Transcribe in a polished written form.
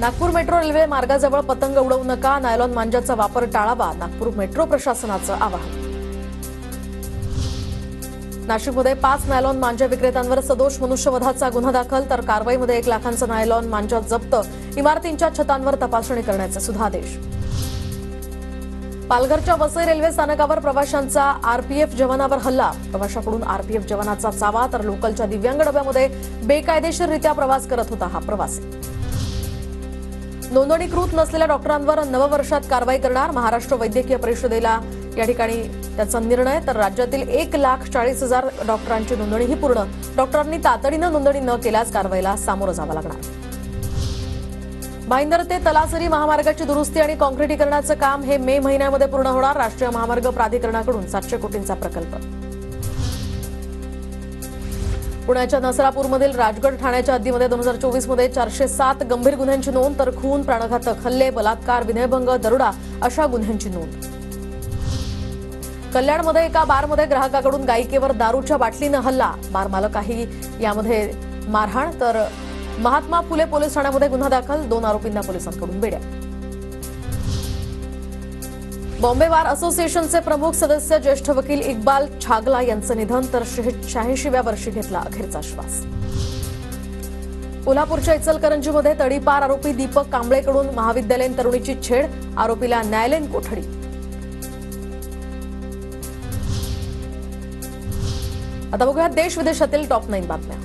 Nagpur metro railway मार्गाजवळ पतंग उडवू नका, नायलॉन मांजाचा वापर टाळावा, नागपूर मेट्रो प्रशासनाचं आवाहन. नाशिकमध्ये 5 नायलॉन मांजा विक्रेत्यांवर सदोष मनुष्यवधाचा गुन्हा दाखल, तर कारवाईमध्ये 1 लाखांचा नायलॉन मांजा जप्त. इमारतींच्या छतांवर तपासणी करण्याचे सुद्धादेश. पालघरच्या वसई रेल्वे स्थानकावर प्रवाशांचा आरपीएफ जवानावर हल्ला, प्रवाशाकडून आरपीएफ जवानाचा चावा, तर लोकलच्या दिव्यांग डब्यामध्ये बेकायदेशीररित्या प्रवास करत होता हा प्रवासी. नोंदणीकृत नसलेल्या डॉक्टरांवर नववर्षात कारवाई करणार, महाराष्ट्र वैद्यकीय परिषदेला या ठिकाणी त्याचा निर्णय. तर राज्यातील 1,40,000 डॉक्टरांची नोंदणीही पूर्ण, डॉक्टरांनी तातडीनं नोंदणी न केल्यास कारवाईला सामोरं जावं लागणार. भाईंदर ते तलासरी महामार्गाची दुरुस्ती आणि काँक्रिटीकरणाचं काम हे मे महिन्यामध्ये पूर्ण होणार, राष्ट्रीय महामार्ग प्राधिकरणाकडून 700 कोटींचा प्रकल्प. पुण्याच्या नसरापूरमधील राजगड ठाण्याच्या हद्दीमध्ये 2024 मध्ये 407 गंभीर गुन्ह्यांची नोंद, तर खून, प्राणघातक हल्ले, बलात्कार, विनयभंग, दरोडा अशा गुन्ह्यांची नोंद. कल्याणमध्ये एका बारमध्ये ग्राहकाकडून गायिकेवर दारूच्या बाटलीनं हल्ला, बार मालकही यामध्ये मारहाण. तर महात्मा फुले पोलीस ठाण्यामध्ये गुन्हा दाखल, 2 आरोपींना पोलिसांकडून बेड्या. बॉम्बे बार असोसिएशनचे प्रमुख सदस्य ज्येष्ठ वकील इक्बाल छागला यांचं निधन, तर 86व्या वर्षी घेतला अखेरचा श्वास. कोल्हापूरच्या इचलकरंजीमध्ये तडीपार आरोपी दीपक कांबळेकडून महाविद्यालयीन तरुणीची छेड, आरोपीला न्यायालयीन कोठडी. आता बघूया देश विदेशातील टॉप 9 बातम्या.